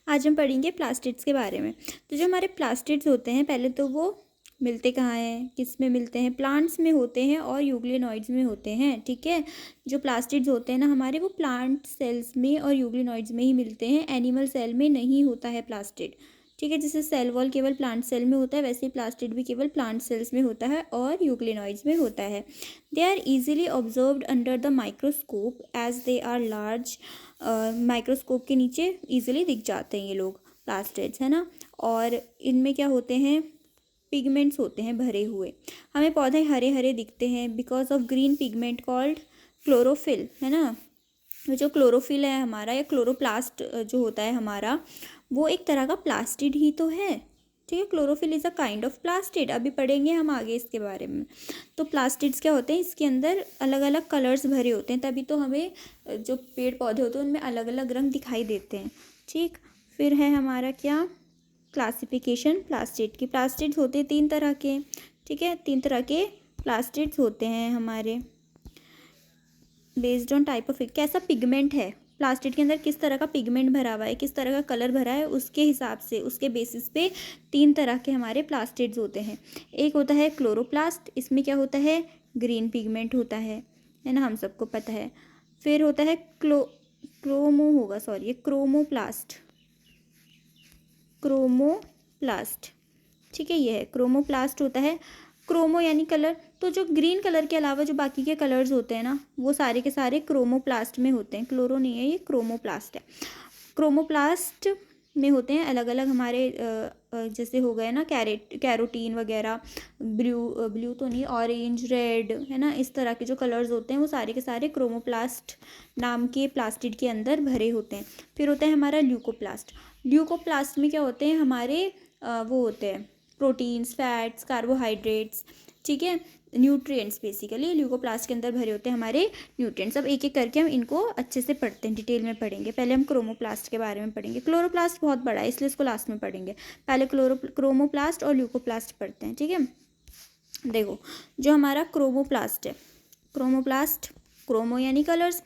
आज हम पढ़ेंगे प्लास्टिड्स के बारे में। तो जो हमारे प्लास्टिड्स होते हैं, पहले तो वो मिलते कहाँ हैं, किस में मिलते हैं? प्लांट्स में होते हैं और यूग्लिनॉइड्स में होते हैं। ठीक है, जो प्लास्टिड्स होते हैं ना हमारे, वो प्लांट सेल्स में और यूग्लिनॉइड्स में ही मिलते हैं, एनिमल सेल में नहीं होता है प्लास्टिड। ठीक है, जैसे सेल वॉल केवल प्लांट सेल में होता है, वैसे ही प्लास्टिड भी केवल प्लांट सेल्स में होता है और यूग्लिनॉइड्स में होता है। They are easily observed under the microscope as they are large. Microscope के नीचे ईजिली दिख जाते हैं ये लोग प्लास्टिड्स, है ना। और इनमें क्या होते हैं? पिगमेंट्स होते हैं भरे हुए। हमें पौधे हरे हरे दिखते हैं because of green pigment called chlorophyll, है ना। जो क्लोरोफिल है हमारा, या क्लोरोप्लास्ट जो होता है हमारा, वो एक तरह का प्लास्टिड ही तो है। ठीक है, chlorophyll is a kind of plastid. अभी पढ़ेंगे हम आगे इसके बारे में। तो प्लास्टिड्स क्या होते हैं? इसके अंदर अलग अलग कलर्स भरे होते हैं, तभी तो हमें जो पेड़ पौधे होते हैं उनमें अलग अलग रंग दिखाई देते हैं। ठीक, फिर है हमारा क्या? क्लासिफिकेशन प्लास्टिड की। प्लास्टिड्स होते हैं 3 तरह के। ठीक है, 3 तरह के प्लास्टिड्स होते हैं हमारे, बेस्ड ऑन टाइप ऑफ कैसा पिगमेंट है प्लास्टिड के अंदर, किस तरह का पिगमेंट भरा हुआ है, किस तरह का कलर भरा है, उसके हिसाब से, उसके बेसिस पे 3 तरह के हमारे प्लास्टिड्स होते हैं। एक होता है क्लोरोप्लास्ट, इसमें क्या होता है? ग्रीन पिगमेंट होता है ना, हम सबको पता है। फिर होता है क्रोमो होगा, सॉरी, क्रोमोप्लास्ट। क्रोमोप्लास्ट, ठीक है, ये है क्रोमोप्लास्ट होता है। क्रोमो यानी कलर, तो जो ग्रीन कलर के अलावा जो बाकी के कलर्स होते हैं ना, वो सारे के सारे क्रोमोप्लास्ट में होते हैं। क्लोरो नहीं है, ये क्रोमोप्लास्ट है। क्रोमोप्लास्ट में होते हैं अलग अलग हमारे जैसे हो गए ना कैरोटीन वगैरह, ब्लू तो नहीं, ऑरेंज, रेड, है ना, इस तरह के जो कलर्स होते हैं वो सारे के सारे क्रोमोप्लास्ट नाम के प्लास्टिड के अंदर भरे होते हैं। फिर होता है हमारा ल्यूकोप्लास्ट। ल्यूकोप्लास्ट में क्या होते हैं हमारे? वो होते हैं प्रोटीन्स, फैट्स, कार्बोहाइड्रेट्स, ठीक है, न्यूट्रिएंट्स। बेसिकली ल्यूकोप्लास्ट के अंदर भरे होते हैं हमारे न्यूट्रिएंट्स। अब एक एक करके हम इनको अच्छे से पढ़ते हैं, डिटेल में पढ़ेंगे। पहले हम क्रोमोप्लास्ट के बारे में पढ़ेंगे। क्लोरोप्लास्ट बहुत बड़ा है इसलिए इसको लास्ट में पढ़ेंगे। पहले क्रोमोप्लास्ट और ल्यूकोप्लास्ट पढ़ते हैं। ठीक है, देखो, जो हमारा क्रोमोप्लास्ट है, क्रोमोप्लास्ट, क्रोमो यानी कलर्स,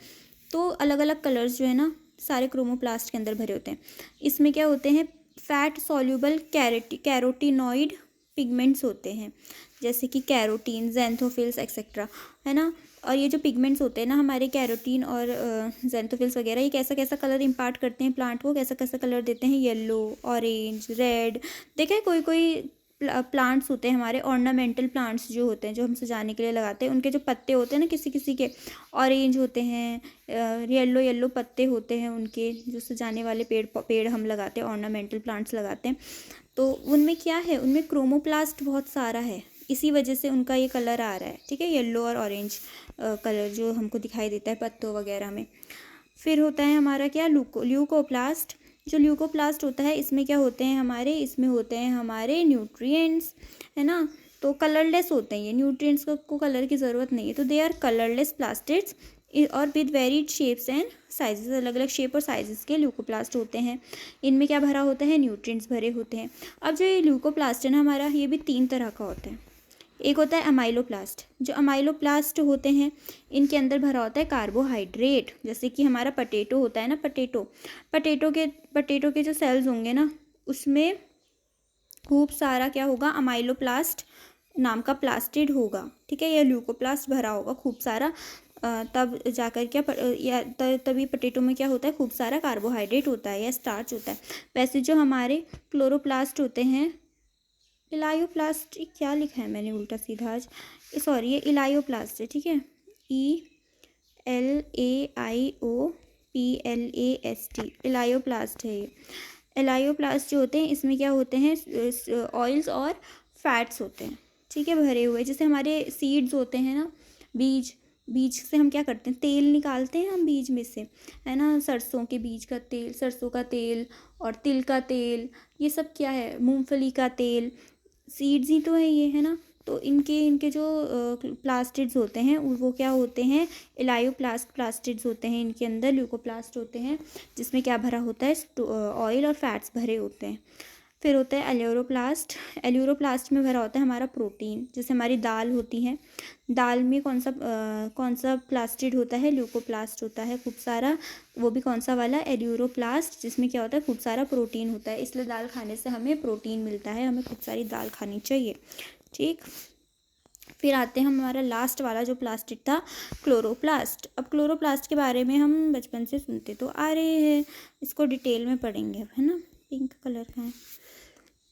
तो अलग अलग कलर्स जो है ना सारे क्रोमोप्लास्ट के अंदर भरे होते हैं। इसमें क्या होते हैं? फैट सॉल्यूबल कैरोटीनॉइड पिगमेंट्स होते हैं, जैसे कि कैरोटीन, ज़ैंथोफिल्स एक्सेट्रा, है ना। और ये जो पिगमेंट्स होते हैं ना हमारे, कैरोटीन और ज़ैंथोफिल्स वगैरह, ये कैसा कैसा कलर इम्पार्ट करते हैं प्लांट को, कैसा कैसा कलर देते हैं? Yellow, orange, red. देखा है, कोई कोई प्लांट्स होते हैं हमारे, ऑर्नामेंटल प्लांट्स जो होते हैं, जो हम सजाने के लिए लगाते हैं, उनके जो पत्ते होते हैं ना, किसी किसी के ऑरेंज होते हैं, येलो येलो पत्ते होते हैं उनके, जो सजाने वाले पेड़ हम लगाते हैं, ऑर्नामेंटल प्लांट्स लगाते हैं। तो उनमें क्या है? उनमें क्रोमोप्लास्ट बहुत सारा है, इसी वजह से उनका ये कलर आ रहा है। ठीक है, येलो और ऑरेंज कलर जो हमको दिखाई देता है पत्तों वगैरह में। फिर होता है हमारा क्या? ल्यूकोप्लास्ट। जो ल्यूकोप्लास्ट होता है, इसमें क्या होते हैं हमारे? इसमें होते हैं हमारे न्यूट्रिएंट्स, है ना। तो कलरलेस होते हैं ये, न्यूट्रिएंट्स को कलर की ज़रूरत नहीं है, तो दे आर कलरलेस प्लास्टिड्स और with varied shapes and sizes. अलग अलग शेप और साइजेस के ल्यूकोप्लास्ट होते हैं। इनमें क्या भरा होता है? न्यूट्रिएंट्स भरे होते हैं। अब जो ये ल्यूकोप्लास्ट है ना हमारा, ये भी 3 तरह का होता है। एक होता है अमाइलोप्लास्ट। जो अमाइलोप्लास्ट होते हैं, इनके अंदर भरा होता है कार्बोहाइड्रेट, जैसे कि हमारा पटेटो होता है ना, पटेटो के जो सेल्स होंगे ना, उसमें खूब सारा क्या होगा? अमाइलोप्लास्ट नाम का प्लास्टिड होगा। ठीक है, यह ल्यूकोप्लास्ट भरा होगा खूब सारा, तब जाकर क्या तभी पटेटो में क्या होता है? खूब सारा कार्बोहाइड्रेट होता है या स्टार्च होता है। वैसे जो हमारे क्लोरोप्लास्ट होते हैं, इलायोप्लास्ट, क्या लिखा है मैंने उल्टा सीधा आज, सॉरी, ये इलायोप्लास्ट है। ठीक है, ELAIOPLAST, इलायोप्लास्ट है ये। इलायोप्लास्ट जो होते हैं, इसमें क्या होते हैं? ऑयल्स और फैट्स होते हैं, ठीक है, भरे हुए। जैसे हमारे सीड्स होते हैं ना, बीज से हम क्या करते हैं? तेल निकालते हैं हम बीज में से, है ना। सरसों के बीज का तेल, सरसों का तेल और तिल का तेल, ये सब क्या है? मूंगफली का तेल, सीड्स ही तो है ये, है ना। तो इनके जो प्लास्टिड्स होते हैं वो क्या होते हैं? प्लास्टिड्स होते हैं। इनके अंदर ल्यूकोप्लास्ट होते हैं, जिसमें क्या भरा होता है? ऑयल और फैट्स भरे होते हैं। फिर होता है एल्यूरोप्लास्ट। एल्यूरोप्लास्ट में भरा होता है हमारा प्रोटीन, जैसे हमारी दाल होती है, दाल में कौन सा प्लास्टिड होता है, ल्यूकोप्लास्ट होता है खूब सारा, वो भी कौन सा वाला, एल्यूरोप्लास्ट, जिसमें क्या होता है खूब सारा प्रोटीन होता है। इसलिए दाल खाने से हमें प्रोटीन मिलता है, हमें खूब सारी दाल खानी चाहिए। ठीक, फिर आते हैं हमारा लास्ट वाला जो प्लास्टिक था, क्लोरोप्लास्ट। अब क्लोरोप्लास्ट के बारे में हम बचपन से सुनते तो आ रहे हैं, इसको डिटेल में पढ़ेंगे, है ना। पिंक कलर का है।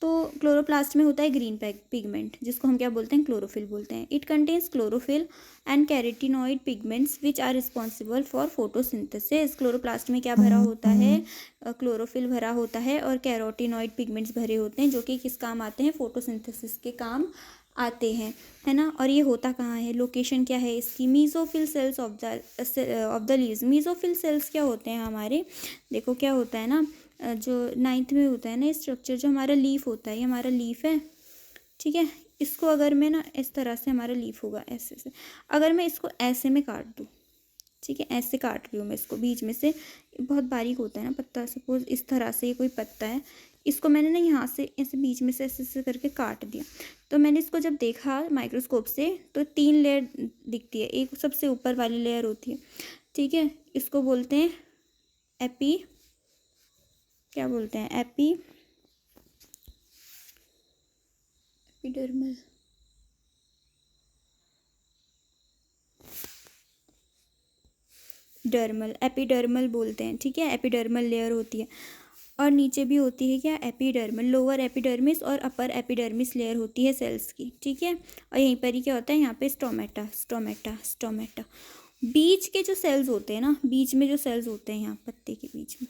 तो क्लोरोप्लास्ट में होता है ग्रीन पिगमेंट, जिसको हम क्या बोलते हैं, क्लोरोफिल बोलते हैं। It contains chlorophyll and carotenoid pigments which are responsible for photosynthesis. Chloroplast में क्या भरा होता है, क्लोरोफिल भरा होता है और कैरोटीनॉइड पिगमेंट्स भरे होते हैं, जो कि किस काम आते हैं, फोटोसिंथेसिस के काम आते हैं, है ना। और ये होता कहाँ है, लोकेशन क्या है इसकी, mesophyll cells of the leaves. Mesophyll cells क्या होते हैं हमारे, देखो क्या होता है ना, जो 9th में होता है ना स्ट्रक्चर, जो हमारा लीफ होता है, ये हमारा लीफ है, ठीक है। इसको अगर मैं ना इस तरह से, हमारा लीफ होगा ऐसे से, अगर मैं इसको ऐसे में काट दूँ, ठीक है, ऐसे काट रही हूँ मैं इसको बीच में से, बहुत बारीक होता है ना पत्ता, सपोज इस तरह से ये कोई पत्ता है, इसको मैंने ना यहाँ से ऐसे बीच में से ऐसे ऐसे करके काट दिया। तो मैंने इसको जब देखा माइक्रोस्कोप से तो 3 लेयर दिखती है, एक सबसे ऊपर वाली लेयर होती है, ठीक है, इसको बोलते हैं क्या बोलते हैं, एपिडर्मल, एपिडर्मल बोलते हैं, ठीक है, एपिडर्मल लेयर होती है। और नीचे भी होती है क्या, एपिडर्मल, लोअर एपिडर्मिस और अपर एपिडर्मिस लेयर होती है सेल्स की, ठीक है। और यहीं पर ही क्या होता है, यहाँ पे स्टोमेटा। बीच के जो सेल्स होते हैं ना, बीच में जो सेल्स होते हैं यहाँ पत्ते के बीच में,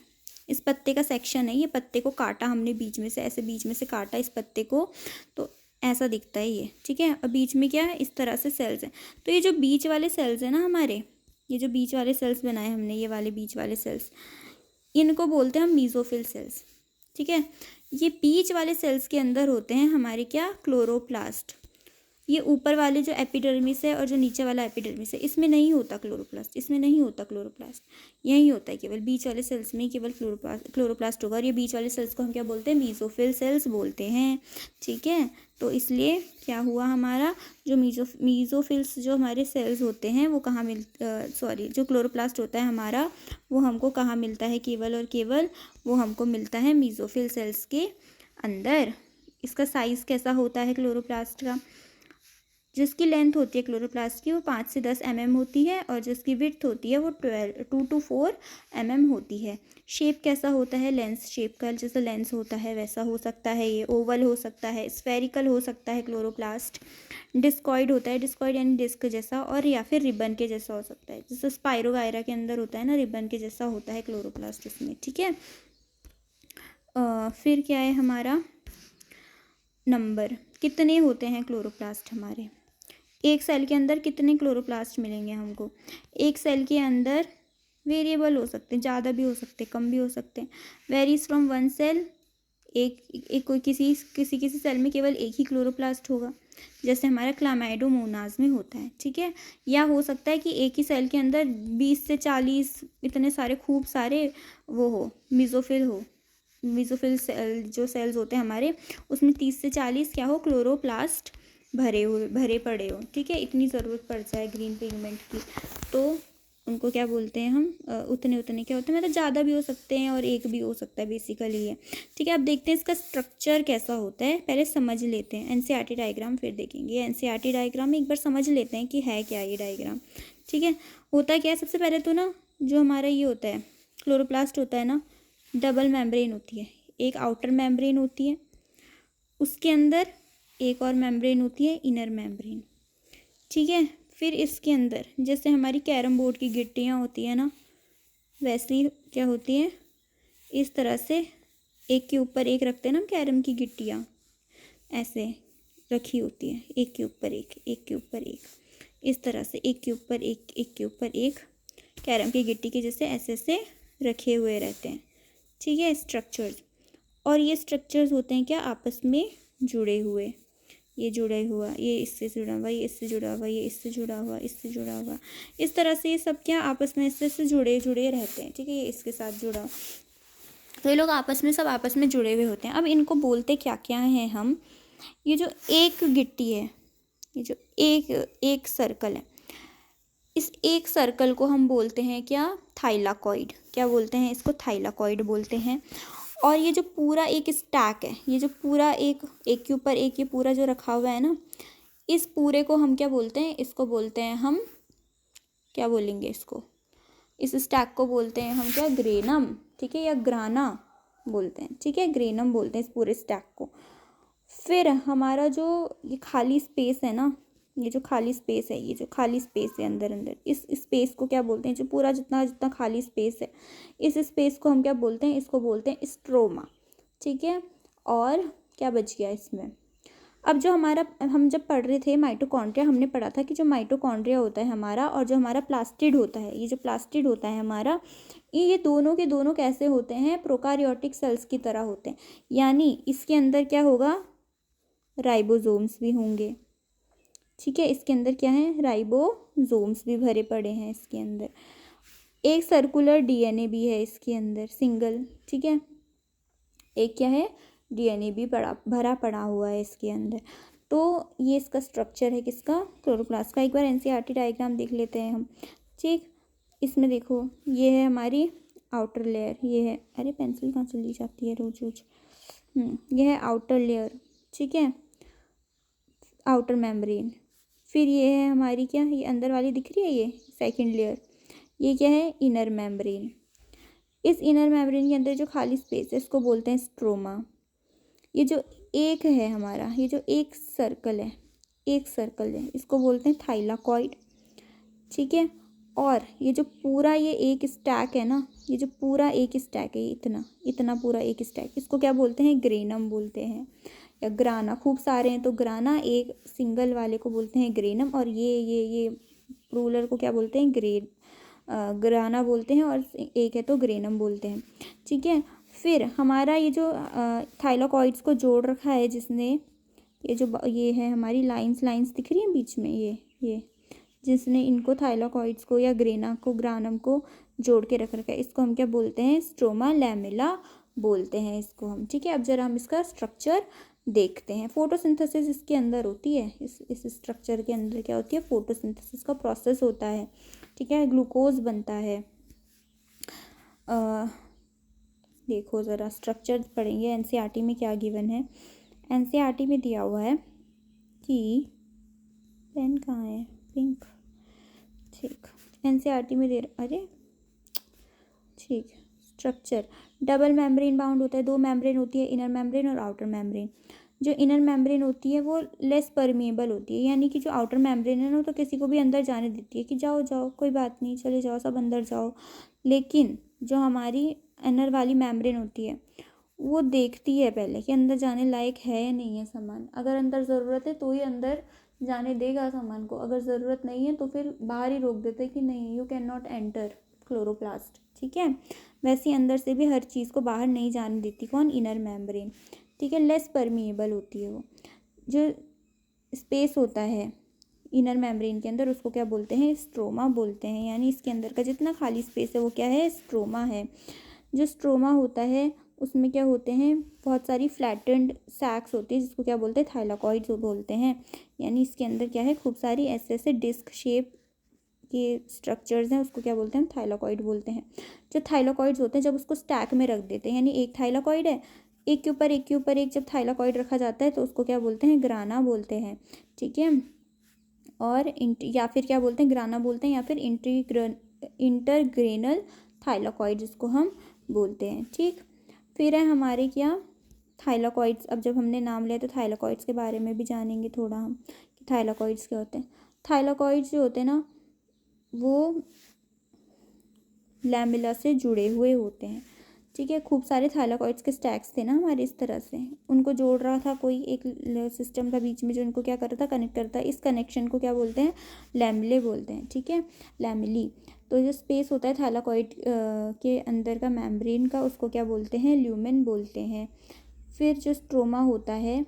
इस पत्ते का सेक्शन है, ये पत्ते को काटा हमने बीच में से, ऐसे बीच में से काटा इस पत्ते को, तो ऐसा दिखता है ये, ठीक है। और बीच में क्या है, इस तरह से सेल्स हैं। तो ये जो बीच वाले सेल्स हैं ना हमारे, ये जो बीच वाले सेल्स बनाए हमने, ये वाले बीच वाले सेल्स, इनको बोलते हैं हम मीजोफिल सेल्स, ठीक है। ये बीच वाले सेल्स के अंदर होते हैं हमारे क्या, क्लोरोप्लास्ट। ये ऊपर वाले जो एपिडर्मिस है और जो नीचे वाला एपिडर्मिस है, इसमें नहीं होता क्लोरोप्लास्ट, यही होता है, केवल बीच वाले सेल्स में केवल क्लोरोप्लास्ट होगा। और ये बीच वाले सेल्स को हम क्या बोलते हैं, मीजोफिल सेल्स बोलते हैं, ठीक है। तो इसलिए क्या हुआ, हमारा जो मीजोफिल्स जो हमारे सेल्स होते हैं वो कहाँ जो क्लोरोप्लास्ट होता है हमारा, वो हमको कहाँ मिलता है, केवल और केवल वो हमको मिलता है मीजोफिल सेल्स के अंदर। इसका साइज़ कैसा होता है क्लोरोप्लास्ट का, जिसकी लेंथ होती है क्लोरोप्लास्ट की वो 5 से 10 mm होती है, और जिसकी विड्थ होती है वो 2 to 4 mm होती है। शेप कैसा होता है, लेंस शेप का, जैसा लेंस होता है वैसा हो सकता है, ये ओवल हो सकता है, स्फेरिकल हो सकता है क्लोरोप्लास्ट, डिस्कॉइड होता है, डिस्कॉइड यानी डिस्क जैसा, और या फिर रिबन के जैसा हो सकता है, जैसे स्पाइरोगायरा के अंदर होता है ना, रिबन के जैसा होता है क्लोरोप्लास्ट उसमें, ठीक है। फिर क्या है हमारा नंबर, कितने होते हैं क्लोरोप्लास्ट हमारे, एक सेल के अंदर कितने क्लोरोप्लास्ट मिलेंगे हमको। एक सेल के अंदर वेरिएबल हो सकते हैं, ज़्यादा भी हो सकते हैं, कम भी हो सकते हैं, वेरीज फ्रॉम वन सेल, एक कोई किसी सेल में केवल एक ही क्लोरोप्लास्ट होगा, जैसे हमारा क्लामाइडोमोनाज में होता है, ठीक है। या हो सकता है कि एक ही सेल के अंदर 20 से 40 इतने सारे खूब सारे वो हो, मीजोफिल सेल जो सेल्स होते हैं हमारे, उसमें 30 से 40 क्या हो, क्लोरोप्लास्ट भरे पड़े हो, ठीक है। इतनी ज़रूरत पड़ जाए ग्रीन पिगमेंट की, तो उनको क्या बोलते हैं हम, उतने क्या होते हैं, मतलब ज़्यादा भी हो सकते हैं और एक भी हो सकता है, बेसिकली ये, ठीक है। अब देखते हैं इसका स्ट्रक्चर कैसा होता है, पहले समझ लेते हैं एनसीईआरटी डायग्राम, फिर देखेंगे एनसीईआरटी डायग्राम में एक बार समझ लेते हैं कि है क्या ये डायग्राम, ठीक है। होता क्या है, सबसे पहले तो ना जो हमारा ये होता है क्लोरोप्लास्ट होता है ना, डबल मेम्ब्रेन होती है, एक आउटर मेम्ब्रेन होती है, उसके अंदर एक और मेम्ब्रेन होती है, इनर मेम्ब्रेन, ठीक है। फिर इसके अंदर जैसे हमारी कैरम बोर्ड की गिट्टियाँ होती है ना, वैसी क्या होती है, इस तरह से एक के ऊपर एक रखते हैं ना हम, कैरम की गिट्टियाँ ऐसे रखी होती है, एक के ऊपर एक, एक के ऊपर एक, इस तरह से एक के ऊपर एक, एक के ऊपर एक, कैरम की गिट्टी के जैसे ऐसे ऐसे रखे हुए रहते हैं, ठीक है, स्ट्रक्चर्स। और ये स्ट्रक्चर्स होते हैं क्या, आपस में जुड़े हुए, ये जुड़े हुआ, ये इससे जुड़ा हुआ, ये इससे जुड़ा हुआ, ये इससे जुड़ा हुआ, इससे जुड़ा हुआ, इस तरह से ये सब क्या आपस में इससे जुड़े रहते हैं, ठीक है। ये इसके साथ जुड़ा, तो ये लोग आपस में सब आपस में जुड़े हुए होते हैं। अब इनको बोलते क्या क्या हैं हम, ये जो एक गिट्टी है, ये जो एक एक सर्कल है, इस एक सर्कल को हम बोलते हैं क्या, थाइलाकॉइड। क्या बोलते हैं इसको, थाइलाकॉइड बोलते हैं। और ये जो पूरा एक स्टैक है, ये जो पूरा एक एक के ऊपर एक ये पूरा जो रखा हुआ है ना, इस पूरे को हम क्या बोलते हैं, इसको बोलते हैं हम, क्या बोलेंगे इसको, इस स्टैक को बोलते हैं हम क्या, ग्रेनम, ठीक है, या ग्राना बोलते हैं, ठीक है, ग्रेनम बोलते हैं इस पूरे स्टैक को। फिर हमारा जो ये खाली स्पेस है ना, ये जो खाली स्पेस है, ये जो खाली स्पेस है अंदर अंदर, इस स्पेस को क्या बोलते हैं, जो पूरा जितना जितना खाली स्पेस है, इस स्पेस को हम क्या बोलते हैं, इसको बोलते हैं स्ट्रोमा, ठीक है। और क्या बच गया इसमें, अब जो हमारा, हम जब पढ़ रहे थे माइटोकॉन्ड्रिया, हमने पढ़ा था कि जो माइटोकॉन्ड्रिया होता है हमारा और जो हमारा प्लास्टिड होता है, ये जो प्लास्टिड होता है हमारा, ये दोनों के दोनों कैसे होते हैं, प्रोकारियोटिक सेल्स की तरह होते हैं। यानी इसके अंदर क्या होगा, राइबोसोम्स भी होंगे, ठीक है, इसके अंदर क्या है, राइबोसोम्स भी भरे पड़े हैं इसके अंदर। एक सर्कुलर डीएनए भी है इसके अंदर, सिंगल, ठीक है, एक क्या है, डीएनए भी भरा पड़ा हुआ है इसके अंदर। तो ये इसका स्ट्रक्चर है किसका, क्लोरोप्लास्ट का। एक बार एनसीईआरटी डायग्राम देख लेते हैं हम, ठीक। इसमें देखो, ये है हमारी आउटर लेयर, ये है, अरे पेंसिल कहाँ चली जाती है रोज रोज, ये है आउटर लेयर, ठीक है, आउटर मेम्ब्रेन। फिर ये है हमारी क्या, ये अंदर वाली दिख रही है, ये सेकंड लेयर, ये क्या है, इनर मेम्ब्रेन। इस इनर मेम्ब्रेन के अंदर जो खाली स्पेस है इसको बोलते हैं स्ट्रोमा। ये जो एक है हमारा, ये जो एक सर्कल है, एक सर्कल है, इसको बोलते हैं थाइलाकॉइड, ठीक है। और ये जो पूरा ये एक स्टैक है ना, ये जो पूरा एक स्टैक है, इतना इतना पूरा एक स्टैक, इसको क्या बोलते हैं, ग्रेनम बोलते हैं, या ग्राना। खूब सारे हैं तो ग्राना, एक सिंगल वाले को बोलते हैं ग्रेनम, और ये रूलर को क्या बोलते हैं, ग्राना बोलते हैं, और एक है तो ग्रेनम बोलते हैं, ठीक है। फिर हमारा ये जो थाइलाकॉइड्स को जोड़ रखा है जिसने, ये जो ये है हमारी लाइंस लाइंस दिख रही हैं बीच में, ये जिसने इनको थाइलाकॉइड्स को या ग्रानम को जोड़ के रख रखा है, इसको हम क्या बोलते हैं, स्ट्रोमा लैमेला बोलते हैं इसको हम, ठीक है। अब जरा हम इसका स्ट्रक्चर देखते हैं। फोटोसिंथेसिस इसके अंदर होती है, इस स्ट्रक्चर के अंदर क्या होती है, फोटोसिंथेसिस का प्रोसेस होता है, ठीक है, ग्लूकोज बनता है। देखो ज़रा स्ट्रक्चर पढ़ेंगे, एनसीईआरटी में क्या गिवन है। एनसीईआरटी में दिया हुआ है कि, पेन कहाँ है, पिंक, ठीक, एनसीईआरटी में अरे ठीक, स्ट्रक्चर डबल मेम्ब्रेन बाउंड होता है, दो मेम्ब्रेन होती है, इनर मेम्ब्रेन और आउटर मेम्ब्रेन। जो इनर मेम्ब्रेन होती है वो लेस परमिएबल होती है, यानी कि जो आउटर मेम्ब्रेन है ना, तो किसी को भी अंदर जाने देती है कि जाओ जाओ कोई बात नहीं, चले जाओ सब अंदर जाओ। लेकिन जो हमारी इनर वाली मेम्ब्रेन होती है वो देखती है पहले कि अंदर जाने लायक है या नहीं है सामान। अगर अंदर ज़रूरत है तो ही अंदर जाने देगा सामान को, अगर ज़रूरत नहीं है तो फिर बाहर ही रोक देते कि नहीं, you can not enter chloroplast, ठीक है। वैसे अंदर से भी हर चीज़ को बाहर नहीं जाने देती कौन, इनर मेम्ब्रेन, ठीक है, लेस परमिएबल होती है वो। जो स्पेस होता है इनर मेम्ब्रेन के अंदर उसको क्या बोलते हैं, स्ट्रोमा बोलते हैं, यानी इसके अंदर का जितना खाली स्पेस है वो क्या है, स्ट्रोमा है। जो स्ट्रोमा होता है उसमें क्या होते हैं, बहुत सारी फ्लैटेंड सैक्स होती है जिसको क्या बोलते हैं, थाइलाकॉइड्स बोलते हैं। यानी इसके अंदर क्या है, खूब सारी ऐसे ऐसे डिस्क शेप के स्ट्रक्चर्स हैं, उसको क्या बोलते हैं, थाइलाकॉइड बोलते हैं। जो थाइलाकॉइड्स होते हैं जब उसको स्टैक में रख देते हैं, यानी एक थाइलाकॉइड है, एक के ऊपर एक के ऊपर एक जब थाइलाकॉइड रखा जाता है तो उसको क्या बोलते हैं, ग्राना बोलते हैं, ठीक है। और या फिर क्या बोलते हैं, ग्राना बोलते हैं, या फिर इंटरग्रेनल थाइलाकॉइड जिसको हम बोलते हैं, ठीक। फिर है हमारे क्या, थाइलाकॉइड्स। अब जब हमने नाम लिया तो थाइलाकॉइड्स के बारे में भी जानेंगे थोड़ा हम कि थाइलाकॉइड्स क्या होते हैं। थाइलाकॉइड्स जो होते हैं ना वो लैमेला से जुड़े हुए होते हैं, ठीक है। खूब सारे थाइलाकॉइड्स के स्टैक्स थे ना हमारे, इस तरह से उनको जोड़ रहा था कोई, एक सिस्टम था बीच में जो उनको क्या कर रहा था, कनेक्ट करता है। इस कनेक्शन को क्या बोलते हैं, लैमेले बोलते हैं, ठीक है, लैमेली। तो जो स्पेस होता है थाइलाकॉइड के अंदर का मेम्ब्रेन का, उसको क्या बोलते हैं, ल्यूमेन बोलते हैं। फिर जो स्ट्रोमा होता है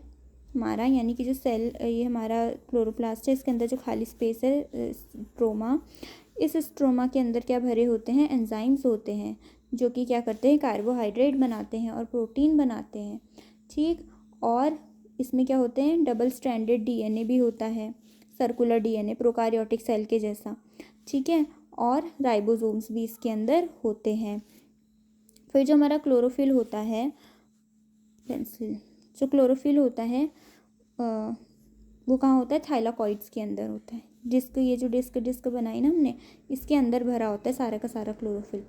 हमारा, यानी कि जो सेल, ये हमारा क्लोरोप्लास्ट है, इसके अंदर जो खाली स्पेस है स्ट्रोमा, इस स्ट्रोमा के अंदर क्या भरे होते हैं, एंजाइम्स होते हैं जो कि क्या करते हैं, कार्बोहाइड्रेट बनाते हैं और प्रोटीन बनाते हैं। ठीक, और इसमें क्या होते हैं, डबल स्ट्रैंडेड डीएनए भी होता है, सर्कुलर डीएनए प्रोकार्योटिक सेल के जैसा। ठीक है, और राइबोसोम्स भी इसके अंदर होते हैं। फिर जो हमारा क्लोरोफिल होता है, पेंसिल, जो क्लोरोफिल होता है वो कहाँ होता है, थाइलाकॉइड्स के अंदर होता है। डिस्क, ये जो डिस्क बनाई ना हमने, इसके अंदर भरा होता है सारा का सारा क्लोरोफिल।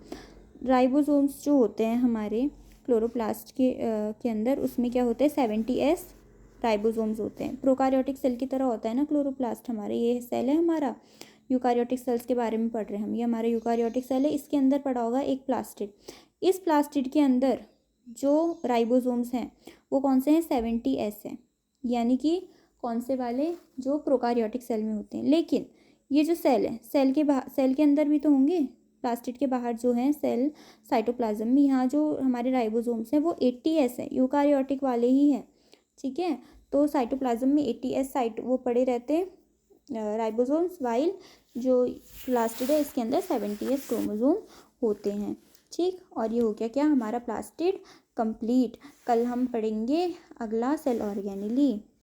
राइबोसोम्स जो होते हैं हमारे क्लोरोप्लास्ट के अंदर, उसमें क्या होते हैं, 70S राइबोसोम्स होते हैं। प्रोकार्योटिक सेल की तरह होता है ना क्लोरोप्लास्ट हमारे, ये सेल है हमारा। यूकारियोटिक सेल्स के बारे में पढ़ रहे हैं हम, ये हमारा यूकारियोटिक सेल है। इसके अंदर पड़ा होगा एक प्लास्टिड। इस प्लास्टिड के अंदर जो राइबोसोम्स हैं वो कौन से हैं, 70S हैं, यानी कि कौन से वाले, जो प्रोकार्योटिक सेल में होते हैं। लेकिन ये जो सेल है, सेल के अंदर भी तो होंगे, प्लास्टिड के बाहर जो है सेल साइटोप्लाज्म में, यहाँ जो हमारे राइबोसोम्स हैं वो 80S है, यूकारियोटिक वाले ही हैं। ठीक है, तो साइटोप्लाज्म में 80S साइट वो पड़े रहते हैं राइबोसोम्स, वाइल जो प्लास्टिड है इसके अंदर 70S क्रोमोसोम होते हैं। ठीक, और ये हो गया क्या, हमारा प्लास्टिड कंप्लीट। कल हम पढ़ेंगे अगला सेल ऑर्गेनेली।